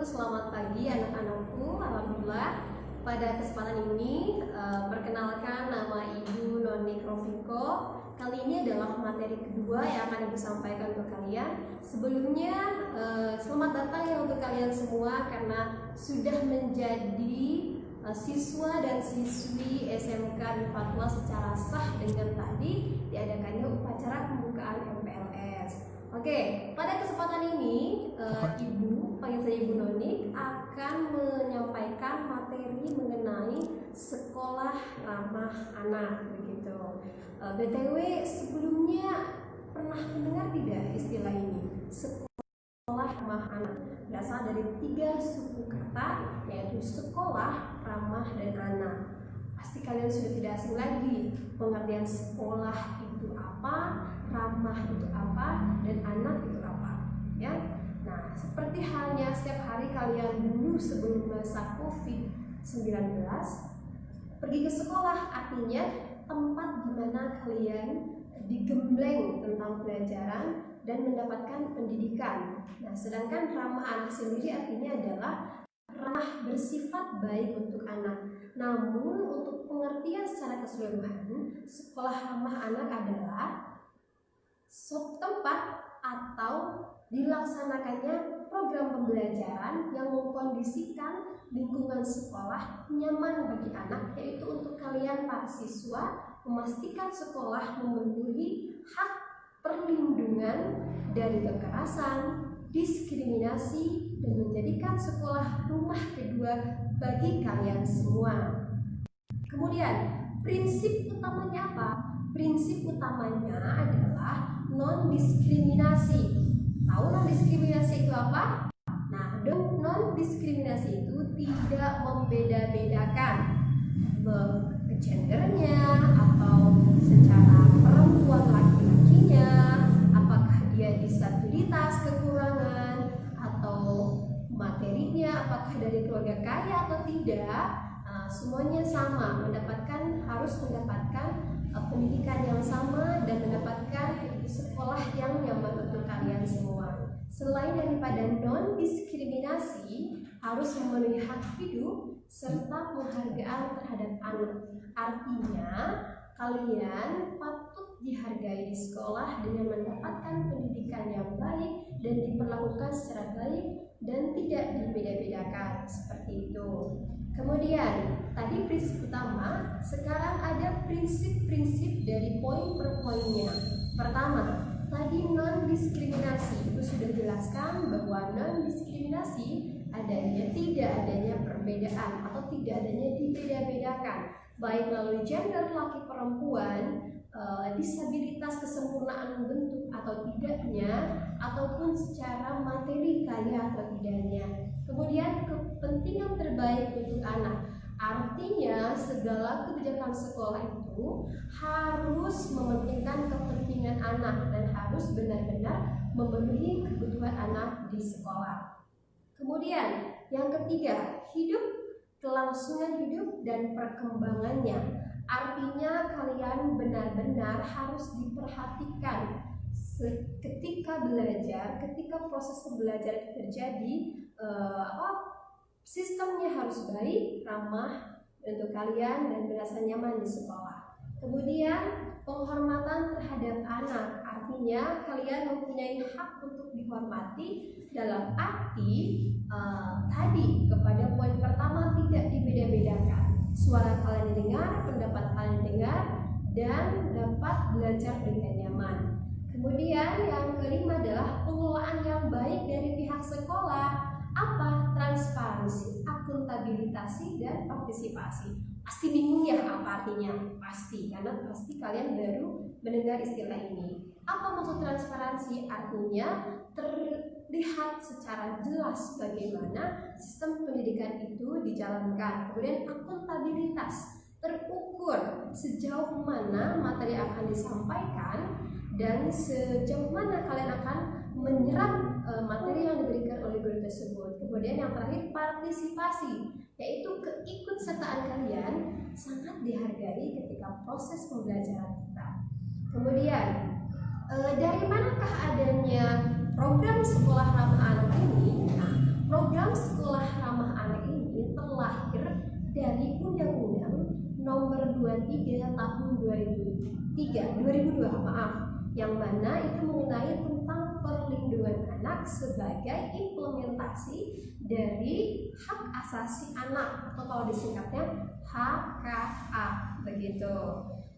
selamat pagi anak-anakku. Alhamdulillah pada kesempatan ini perkenalkan nama Ibu Noni Krofiko. Kali ini adalah materi kedua yang akan Ibu sampaikan untuk kalian. Sebelumnya selamat datang ya untuk kalian semua karena sudah menjadi siswa dan siswi SMK di Fatwa secara sah dengan tadi diadakannya upacara pembukaan MPLS. Oke, pada kesempatan ini Ibu, panggil saya Ibu Noni, akan menyampaikan materi mengenai sekolah ramah anak begitu. BTW sebelumnya pernah mendengar tidak istilah ini? Sekolah ramah anak berasal dari 3 suku kata, yaitu sekolah, ramah, dan anak. Pasti kalian sudah tidak asing lagi pengertian sekolah itu apa, ramah itu apa, dan anak itu apa, ya. Nah, seperti halnya setiap hari kalian dulu sebelum masa COVID-19 pergi ke sekolah, artinya tempat di mana kalian digembleng tentang pelajaran dan mendapatkan pendidikan. Nah, sedangkan ramah anak sendiri artinya adalah ramah bersifat baik untuk anak. Namun untuk pengertian secara keseluruhan, sekolah ramah anak adalah suatu tempat atau dilaksanakannya program pembelajaran yang mengkondisikan lingkungan sekolah nyaman bagi anak, yaitu untuk kalian para siswa memastikan sekolah memenuhi hak perlindungan dari kekerasan, diskriminasi, dan menjadikan sekolah rumah kedua bagi kalian semua. Kemudian prinsip utamanya apa? Prinsip utamanya adalah non-diskriminasi. Tahu non-diskriminasi itu apa? Nah, non-diskriminasi itu tidak membeda-bedakan gendernya atau secara perempuan laki-lakinya, apakah dia disabilitas, kekurangan, atau materinya, apakah dari keluarga kaya atau tidak. Semuanya sama, harus mendapatkan pendidikan yang sama dan mendapatkan sekolah yang nyaman untuk kalian semua. Selain daripada non-diskriminasi, harus memenuhi hak hidup serta penghargaan terhadap anak. Artinya, kalian patut dihargai di sekolah dengan mendapatkan pendidikan yang baik dan diperlakukan secara baik dan tidak dibeda-bedakan seperti itu. Kemudian, tadi prinsip utama, sekarang ada prinsip-prinsip dari poin per poinnya. Pertama, tadi non-diskriminasi, itu sudah jelaskan bahwa non-diskriminasi adanya tidak adanya perbedaan atau tidak adanya dibeda-bedakan, baik melalui gender laki perempuan, disabilitas, kesempurnaan bentuk atau tidaknya, ataupun secara materi kaya atau tidaknya. Kemudian kepentingan terbaik untuk anak, artinya segala kebijakan sekolah itu harus mementingkan kepentingan anak dan harus benar-benar memenuhi kebutuhan anak di sekolah. Kemudian yang ketiga, kelangsungan hidup dan perkembangannya. Artinya kalian benar-benar harus diperhatikan ketika belajar, ketika proses pembelajaran terjadi, sistemnya harus baik, ramah untuk kalian dan berasa nyaman di sekolah. Kemudian penghormatan terhadap anak, artinya kalian mempunyai hak untuk dihormati dalam arti tadi kepada poin pertama tidak dibeda-bedakan. Suara kalian didengar, pendapat kalian dengar, dan dapat belajar dengan nyaman. Kemudian yang kelima adalah pengelolaan yang baik dari pihak sekolah. Apa? Transparansi, akuntabilitas, dan partisipasi. Pasti bingung ya apa artinya? Pasti, karena pasti kalian baru mendengar istilah ini. Apa maksud transparansi? Artinya terlihat secara jelas bagaimana sistem pendidikan itu dijalankan. Kemudian akuntabilitas, terukur sejauh mana materi akan disampaikan dan sejauh mana kalian akan menyerap materi yang diberikan oleh guru tersebut. Kemudian yang terakhir, partisipasi, yaitu keikutsertaan kalian sangat dihargai ketika proses pembelajaran kita. Kemudian dari manakah adanya program sekolah ramah anak ini? Nah, program sekolah dari Undang-Undang Nomor 23 Tahun 2002, yang mana itu mengenai tentang perlindungan anak sebagai implementasi dari hak asasi anak, atau kalau disingkatnya HKA, begitu.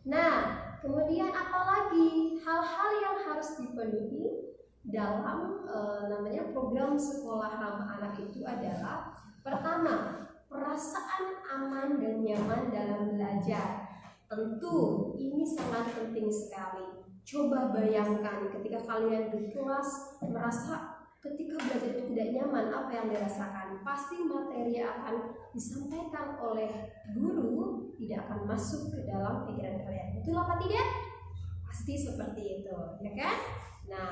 Nah, kemudian apalagi hal-hal yang harus dipenuhi dalam namanya program sekolah ramah anak itu adalah pertama, perasaan aman dan nyaman dalam belajar. Tentu ini sangat penting sekali. Coba bayangkan ketika kalian di kelas merasa ketika belajar itu tidak nyaman, apa yang dirasakan? Pasti materi yang akan disampaikan oleh guru tidak akan masuk ke dalam pikiran kalian. Betul apa tidak? Pasti seperti itu, ya kan? Nah,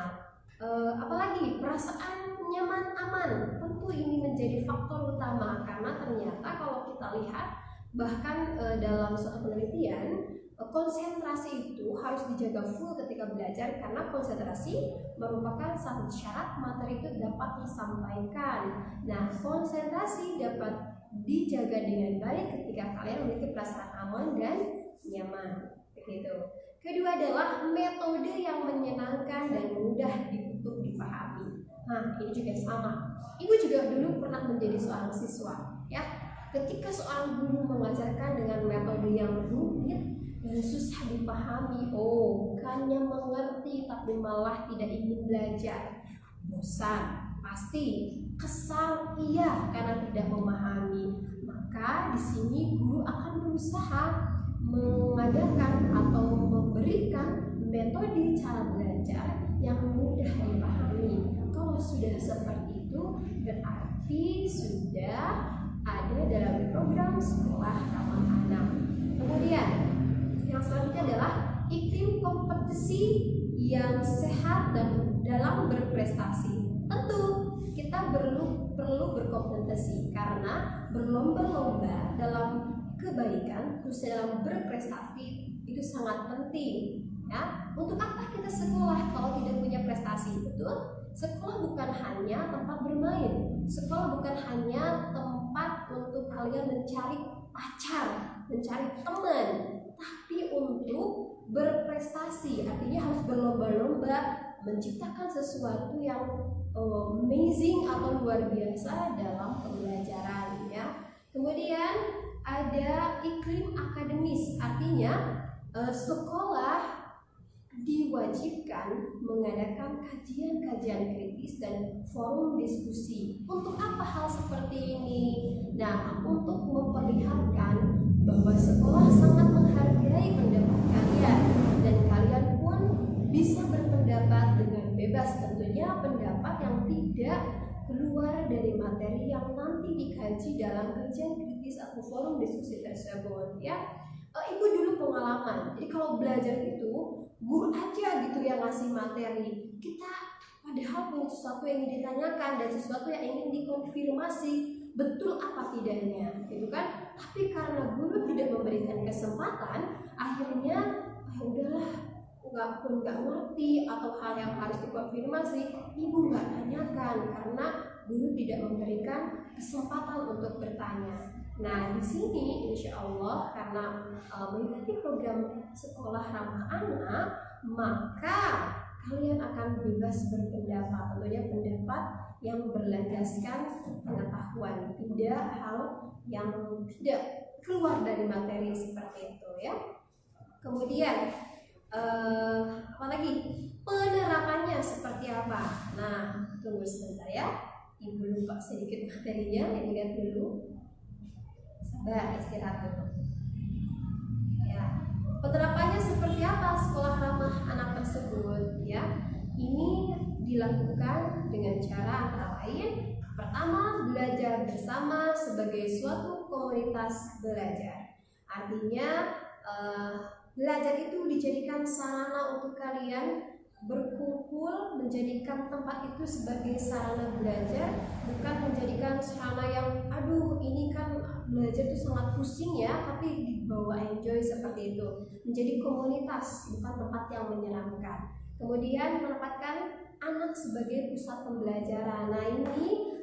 apalagi perasaan nyaman aman, tentu ini menjadi faktor utama, karena ternyata kalau kita lihat bahkan dalam suatu penelitian, konsentrasi itu harus dijaga full ketika belajar, karena konsentrasi merupakan satu syarat materi itu dapat disampaikan. Nah, konsentrasi dapat dijaga dengan baik ketika kalian memiliki perasaan aman dan nyaman, begitu. Kedua adalah metode yang menyenangkan dan mudah untuk dipahami. Nah, ini juga sama. Ibu juga dulu pernah menjadi seorang siswa, ya. Ketika seorang guru mengajarkan dengan metode yang rumit dan susah dipahami, bukannya mengerti tapi malah tidak ingin belajar, bosan, pasti, kesal, iya, karena tidak memahami. Maka di sini guru akan berusaha mengadakan atau memberikan metode cara belajar yang mudah dipahami. Kalau sudah seperti itu, berarti sudah ada dalam program sekolah ramah anak. Kemudian yang selanjutnya adalah iklim kompetisi yang sehat dan dalam berprestasi. Tentu kita perlu berkompetisi, karena berlomba-lomba dalam kebaikan, khususnya dalam berprestasi, itu sangat penting, ya. Untuk apa kita sekolah kalau tidak punya prestasi? Betul? Sekolah bukan hanya tempat bermain, sekolah bukan hanya tempat untuk kalian mencari pacar, mencari teman, tapi untuk berprestasi, artinya harus berlomba-lomba menciptakan sesuatu yang amazing atau luar biasa dalam pembelajaran, ya. Kemudian ada iklim akademis, artinya sekolah diwajibkan mengadakan kajian-kajian kritis dan forum diskusi. Untuk apa hal seperti ini? Nah, untuk memperlihatkan bahwa sekolah sangat menghargai pendapat kalian, dan kalian pun bisa berpendapat dengan bebas, tentunya pendapat yang tidak keluar dari materi yang nanti dikaji dalam kajian kritis atau forum diskusi tersebut, ya. Ibu dulu pengalaman, jadi kalau belajar itu guru aja gitu yang ngasih materi, kita padahal punya sesuatu yang ingin ditanyakan dan sesuatu yang ingin dikonfirmasi betul apa tidaknya, gitu kan? Tapi karena guru tidak memberikan kesempatan, akhirnya udahlah, nggak ngerti atau hal yang harus dikonfirmasi, ibu nggak tanyakan karena guru tidak memberikan kesempatan untuk bertanya. Nah, di sini insya Allah karena mengikuti program sekolah ramah anak, maka kalian akan bebas berpendapat, tentunya pendapat yang berlandaskan pengetahuan, tidak hal yang tidak keluar dari materi seperti itu, ya. Kemudian apalagi penerapannya seperti apa? Nah, tunggu sebentar ya, ibu lupa sedikit materinya, ingat dulu. Sabar, istirahat dulu. Ya, penerapannya seperti apa sekolah ramah anak tersebut? Ya, ini dilakukan dengan cara antara lain, pertama, belajar bersama sebagai suatu komunitas belajar. Artinya belajar itu dijadikan sarana untuk kalian berkumpul, menjadikan tempat itu sebagai sarana belajar, bukan menjadikan sarana yang aduh ini kan belajar itu sangat pusing ya, tapi dibawa enjoy seperti itu. Menjadi komunitas, bukan tempat yang menyeramkan. Kemudian menempatkan anak sebagai pusat pembelajaran. Nah, ini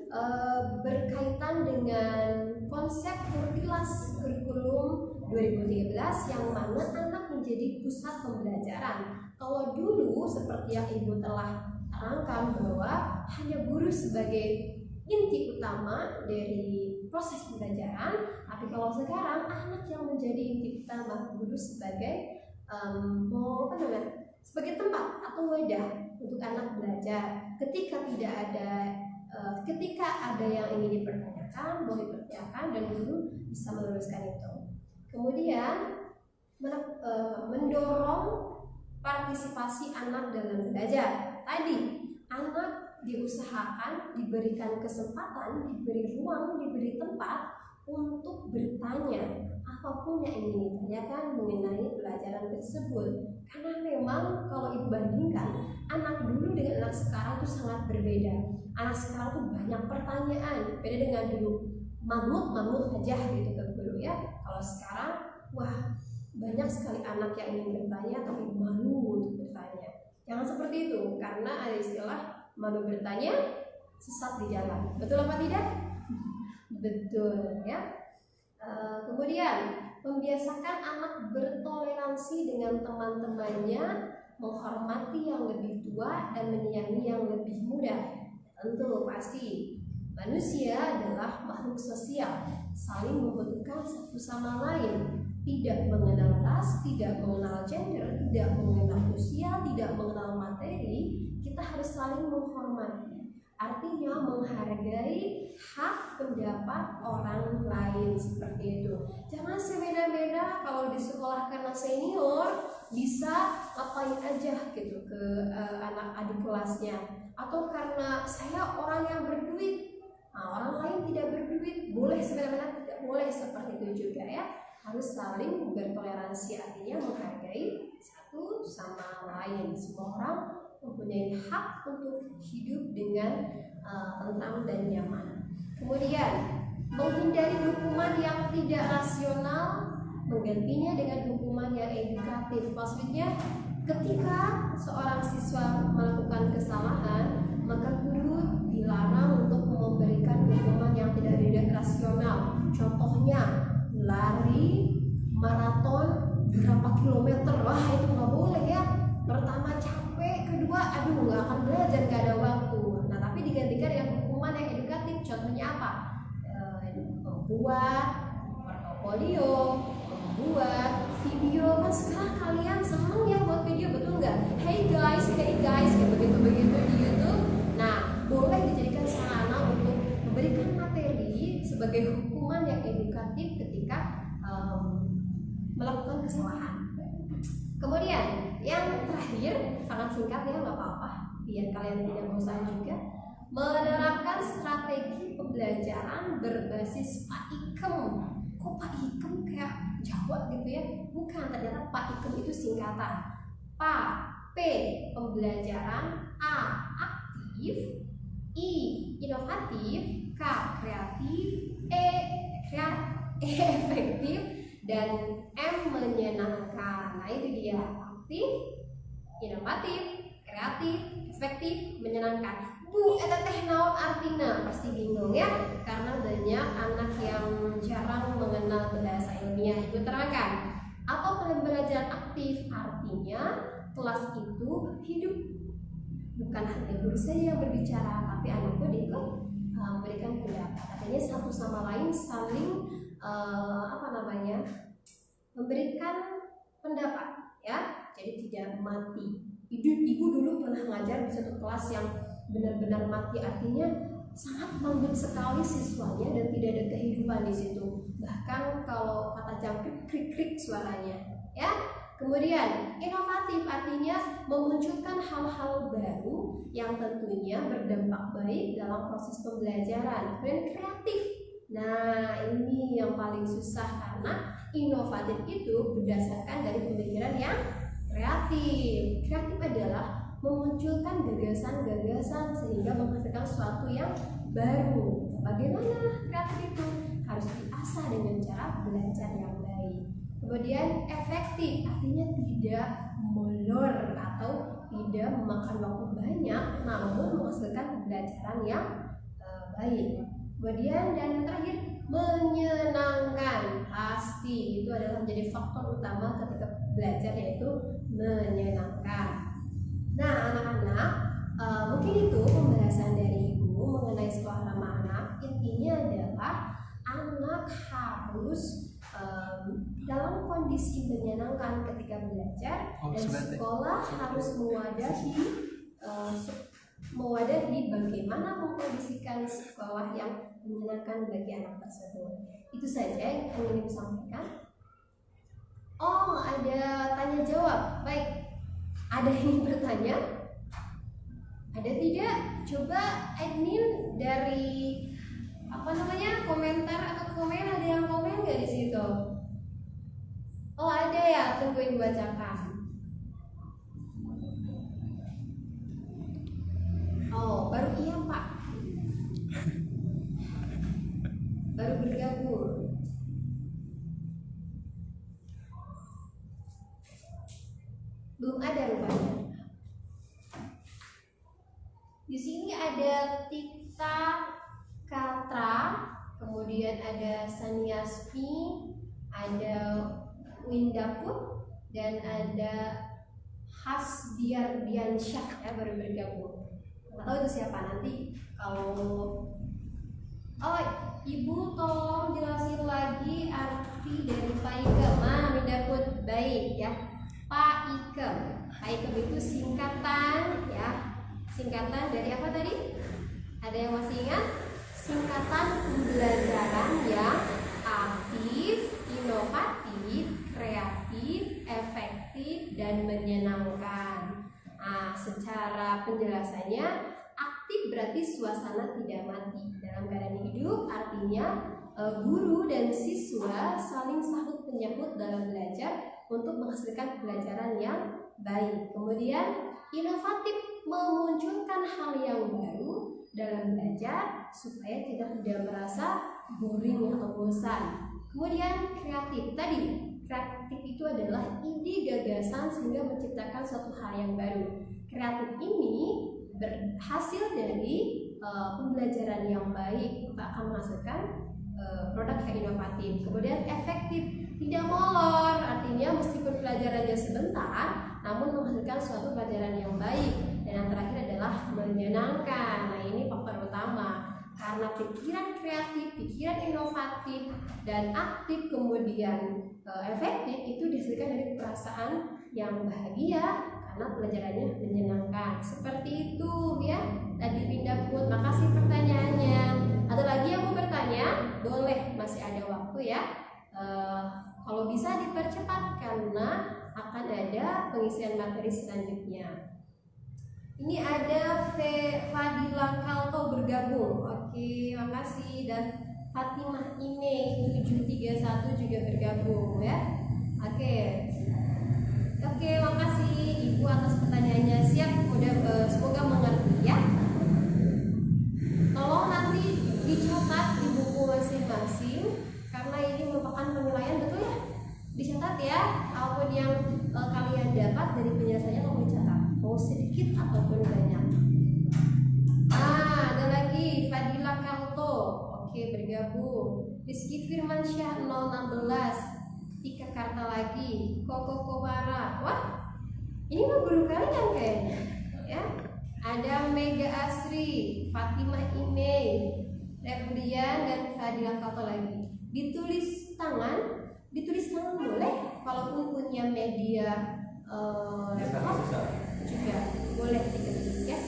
berkaitan dengan konsep kurikulum 2013 yang mana anak menjadi pusat pembelajaran. Kalau dulu seperti yang Ibu telah terangkan bahwa hanya guru sebagai inti utama dari proses pembelajaran, tapi kalau sekarang anak yang menjadi inti utama, guru sebagai sebagai tempat atau wadah untuk anak belajar. Ketika ada yang ingin dipertanyakan, boleh dipertanyakan dan guru bisa meluruskan itu. Kemudian mendorong partisipasi anak dalam belajar. Tadi anak diusahakan, diberikan kesempatan, diberi ruang, diberi tempat untuk bertanya apapun yang ingin ditanyakan mengenai pelajaran tersebut. Karena memang kalau Ibu bandingkan anak dulu dengan anak sekarang itu sangat berbeda. Anak sekarang tuh banyak pertanyaan, beda dengan dulu mamut aja gitu ke guru ya. Kalau sekarang wah, banyak sekali anak yang ingin bertanya tapi malu untuk bertanya. Jangan seperti itu, karena ada istilah malu bertanya sesat di jalan. Betul apa tidak? Betul ya. Kemudian membiasakan anak bertoleransi dengan teman-temannya, menghormati yang lebih tua dan menyayangi yang lebih muda. Tentu pasti manusia adalah makhluk sosial, saling membutuhkan satu sama lain, tidak mengenal ras, tidak mengenal gender, tidak mengenal usia, tidak mengenal materi. Kita harus saling menghormati. Artinya menghargai hak pendapat orang lain seperti itu. Jangan sebeda-beda kalau di sekolah karena senior bisa ngapain aja gitu ke anak adik kelasnya, atau karena saya orang yang berduit, orang lain tidak berduit, boleh sebeda-beda, tidak boleh seperti itu juga ya. Harus saling bertoleransi, artinya menghargai satu sama lain. Semua orang mempunyai hak untuk hidup dengan tenang dan nyaman. Kemudian menghindari hukuman yang tidak rasional, menggantinya dengan hukuman yang edukatif. Maksudnya ketika seorang siswa melakukan kesalahan, maka guru dilarang untuk memberikan hukuman yang tidak rasional. Contohnya lari maraton berapa kilometer, wah itu nggak boleh ya. Pertama capek, kedua aduh nggak akan belajar, nggak ada waktu. Nah tapi digantikan dengan hukuman yang edukatif. Contohnya apa? Membuat portofolio, membuat video. Kan sekarang kalian seneng ya buat video, betul nggak? Hey guys, kayak begitu di YouTube. Nah boleh dijadikan sarana untuk memberikan materi sebagai hukuman yang edukatif ketika melakukan kesalahan. Kemudian yang terakhir, sangat singkat ya, nggak apa-apa biar kalian tidak bosan juga, menerapkan strategi pembelajaran berbasis PAIKEM. Kok PAIKEM kayak Jawa gitu ya? Bukan, ternyata PAIKEM itu singkatan. P pembelajaran, A aktif, I inovatif, K kreatif, E efektif, dan M menyenangkan. Nah itu dia, aktif, inovatif, kreatif, efektif, menyenangkan. Bu, eta teh naon artina? Pasti bingung ya, karena banyak anak yang jarang mengenal bahasa ilmiah. Ibu terangkan, apa pembelajaran aktif? Artinya kelas itu hidup, bukan hanya guru saja yang berbicara, tapi anak pun ikut memberikan pendapat. Artinya satu sama lain saling memberikan pendapat ya, jadi tidak mati. Ibu dulu pernah ngajar di satu kelas yang benar-benar mati, artinya sangat lembut sekali siswanya dan tidak ada kehidupan di situ. Bahkan kalau kata jangkrik krik suaranya ya. Kemudian inovatif artinya memunculkan hal-hal baru yang tentunya berdampak baik dalam proses pembelajaran. Dan kreatif, nah ini yang paling susah karena inovatif itu berdasarkan dari pemikiran yang kreatif. Kreatif adalah memunculkan gagasan-gagasan sehingga menghasilkan sesuatu yang baru. Bagaimana kreatif itu? Harus diasah dengan cara belajar yang baik. Kemudian efektif artinya tidak molor atau tidak memakan waktu banyak, namun menghasilkan pembelajaran yang baik. Kemudian dan terakhir menyenangkan, pasti itu adalah menjadi faktor utama ketika belajar, yaitu menyenangkan. Nah anak-anak, mungkin itu pembahasan dari Ibu mengenai sekolah ramah anak. Intinya adalah anak harus dalam kondisi menyenangkan ketika belajar, dan sekolah harus mewadahi bagaimana mengkondisikan sekolah yang menyenangkan bagi anak tersebut. Itu saja yang ingin Ibu sampaikan. Oh, ada tanya jawab. Baik, ada yang ingin bertanya? Ada tidak? Coba admin dari komentar atau komen, ada yang komen nggak di situ? Oh ada ya, tunggu Ibu bacakan. Oh baru iya Pak, baru bergabung. Belum ada rupanya. Di sini ada Tita Katra, kemudian ada Saniaspi, ada Windaput, dan ada Hasbiardiansyah ya, baru bergabung. Nggak tahu itu siapa nanti. Kalau Ibu tolong jelasin lagi arti dari Paikem. Windaput, baik ya. Paikem. Paikem itu singkatan ya. Singkatan dari apa tadi? Ada yang masih ingat? Singkatan pembelajaran yang aktif, inovatif, kreatif, efektif, dan menyenangkan. Nah, secara penjelasannya, aktif berarti suasana tidak mati. Dalam keadaan hidup artinya guru dan siswa saling sahut menyahut dalam belajar untuk menghasilkan pembelajaran yang baik. Kemudian inovatif, memunculkan hal yang baru dalam belajar supaya kita tidak merasa boring atau bosan. Kemudian kreatif, kreatif itu adalah ide gagasan sehingga menciptakan suatu hal yang baru. Kreatif ini berhasil dari pembelajaran yang baik, akan menghasilkan produk yang inovatif. Kemudian efektif, tidak molor, artinya meskipun pelajarannya sebentar namun menghasilkan suatu pelajaran yang baik. Dan yang terakhir adalah menyenangkan. Nah ini faktor utama, karena pikiran kreatif, pikiran inovatif, dan aktif kemudian efektif itu dihasilkan dari perasaan yang bahagia karena pelajarannya menyenangkan. Seperti itu ya tadi Windaput. Makasih pertanyaannya. Ada lagi yang mau bertanya? Boleh, masih ada waktu ya. Kalau bisa dipercepat karena akan ada pengisian materi selanjutnya. Ini ada Fadila Kalto bergabung. Oke, makasih. Dan Fatimah Ine 731 juga bergabung ya. Oke, makasih Ibu atas pertanyaannya. Siap, semoga mengerti ya. Tolong nanti dicatat di buku masing-masing karena ini merupakan penilaian, betul ya? Dicatat ya, apapun yang kalian dapat dari penjelasannya tolong dicatat, mau sedikit ataupun banyak. Ada lagi Fadila Kalto, oke bergabung. Rizky Firmansyah 016, Tika Karta lagi, Koko Kowara. Wah, ini mah guru kalian kayaknya ya. Ada Mega Asri, Fatimah Ine, Reblian, dan Fadila Kalto lagi. Ditulis tangan boleh, walaupun punya media laptop juga boleh diketik ya.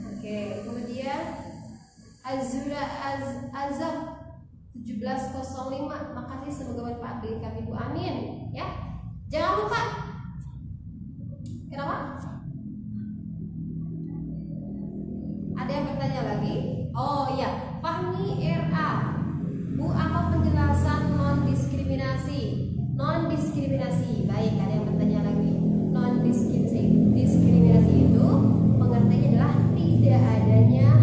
Oke, kemudian Azura Azam 1705, makasih, semoga bermanfaat bagi kami Bu, amin ya. Jangan lupa, kenapa? Ada yang bertanya lagi? Oh iya, Fahmi RA, Bu, apa penjelasan non-diskriminasi? Non-diskriminasi, baik, ada yang bertanya lagi. Non-diskriminasi itu pengertiannya adalah tidak adanya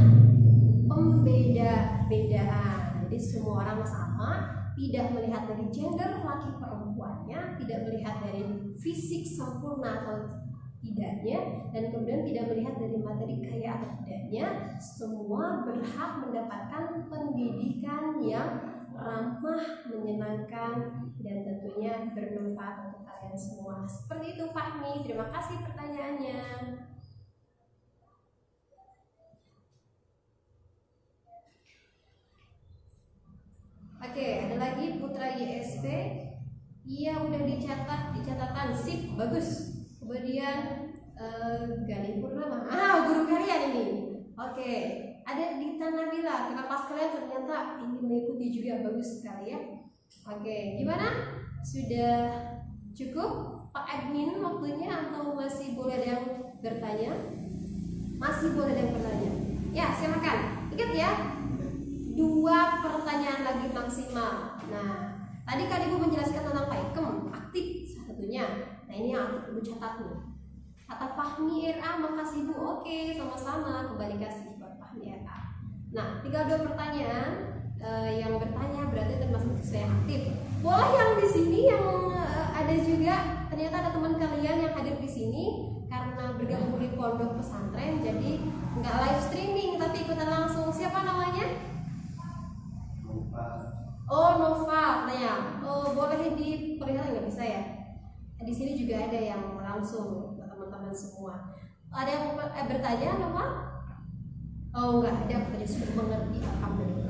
pembeda-bedaan. Jadi semua orang sama, tidak melihat dari gender laki perempuannya, tidak melihat dari fisik sempurna atau tidaknya, dan kemudian tidak melihat dari materi kaya atau tidaknya. lainnya, semua berhak mendapatkan pendidikan yang ramah, menyenangkan, dan tentunya bermanfaat untuk kalian semua. Seperti itu Fahmi, terima kasih pertanyaannya. Oke, ada lagi Putra YSP. Iya, udah dicatat di catatan, sip, bagus. Kemudian Galih Purnama, guru kalian ini. Oke, ada Dita Nabila, kakak kelas kalian ternyata ingin mengikuti juga, bagus sekali ya. Oke, gimana? Sudah cukup Pak Admin waktunya atau masih boleh ada yang bertanya? Masih boleh ada yang bertanya. Ya, silakan. Ingat ya, 2 pertanyaan lagi maksimal. Nah, tadi Kak Ibu menjelaskan tentang PAIKEM, aktif salah satunya. Nah, ini yang aktif Ibu catat nih. Kata Fahmi RA, makasih Bu. Oke, sama-sama, kembali kasih buat Fahmi RA. Nah, tinggal 2 pertanyaan. Yang bertanya berarti termasuk siswa yang aktif. Boleh yang di sini yang ada juga ternyata ada teman kalian yang hadir di sini karena bergabung di pondok pesantren, jadi nggak live streaming tapi ikutan langsung. Siapa namanya? Oh, Nova, katanya. Oh, boleh diperlihatkan, nggak bisa ya? Di sini juga ada yang langsung teman-teman semua. Ada yang bertanya, Nova? Oh, enggak ada, tadi sudah mengerti, alhamdulillah.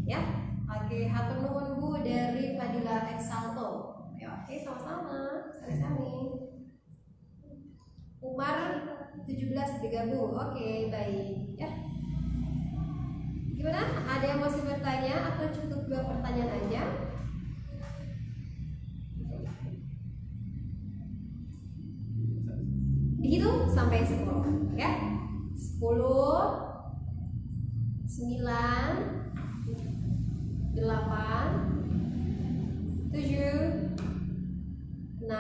Ya, oke, hatur nuhun Bu dari Fadila Exalto. Ya, oke, sama-sama, sami-sami. Umar 17 digabung, oke, baik. Ya. Gimana? Ada yang masih bertanya atau cukup 2 pertanyaan aja? Begitu sampai 10 ya. 10 9 8 7 6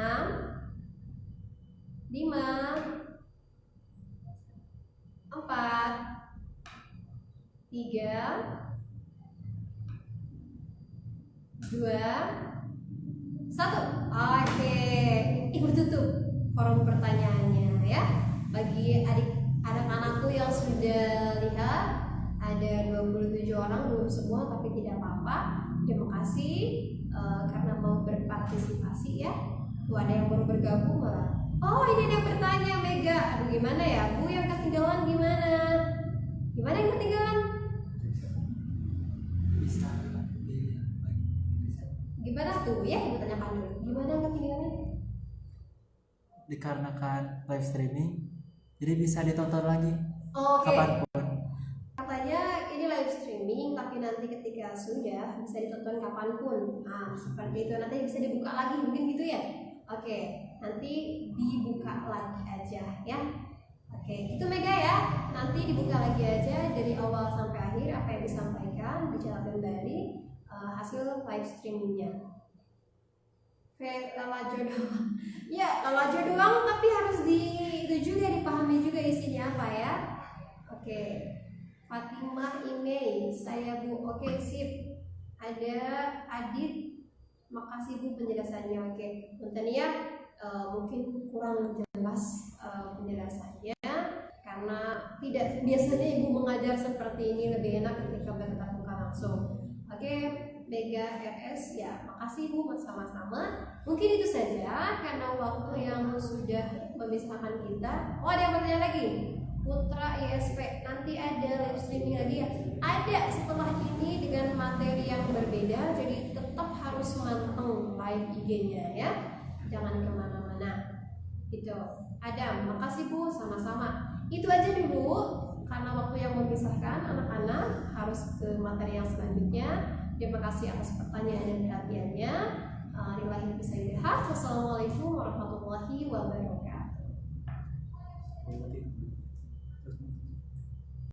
5 4 3 2 1 Oke, Ibu tutup forum pertanyaannya ya. Bagi anak-anakku yang sudah lihat ada 27 orang, belum semua tapi tidak apa-apa. Terima kasih karena mau berpartisipasi ya. Tuh ada yang baru bergabung malah. Oh, ini ada yang bertanya Mega. Aduh, gimana ya Bu, yang ketinggalan gimana? Gimana yang ketinggalan? Gimana tuh ya, Ibu tanyakan dulu. Gimana yang ketinggalan? Dikarenakan live streaming, jadi bisa ditonton lagi kapanpun. Katanya ini live streaming, tapi nanti ketika sudah bisa ditonton kapanpun. Nah, seperti itu, nanti bisa dibuka lagi, mungkin gitu ya. Oke, nanti dibuka lagi aja ya. Oke, itu Mega ya. Nanti dibuka lagi aja dari awal sampai akhir apa yang disampaikan, dicatat kembali hasil live streamingnya. Lalajo doang. Ya, lalajo doang, tapi harus itu juga dipahami juga isinya apa ya. Oke. Fatimah Ime, saya Bu. Oke, sip. Ada Adit. Makasih Bu penjelasannya. Oke. Punten ya, mungkin kurang jelas penjelasannya karena tidak biasanya Ibu mengajar seperti ini, lebih enak ketika bertatap muka langsung. Oke, Mega RS ya, makasih Bu, sama-sama. Mungkin itu saja karena waktu yang sudah memisahkan kita. Oh, ada yang bertanya lagi? Putra ISP, nanti ada live streaming lagi ya? Ada setelah ini dengan materi yang berbeda, jadi tetap harus manteng live IG-nya ya. Jangan kemana-mana. Gitu. Adam, makasih Bu, sama-sama. Itu aja dulu karena waktu yang memisahkan anak-anak harus ke materi yang selanjutnya. Terima kasih atas pertanyaan dan perhatiannya. Wassalamualaikum warahmatullahi wabarakatuh.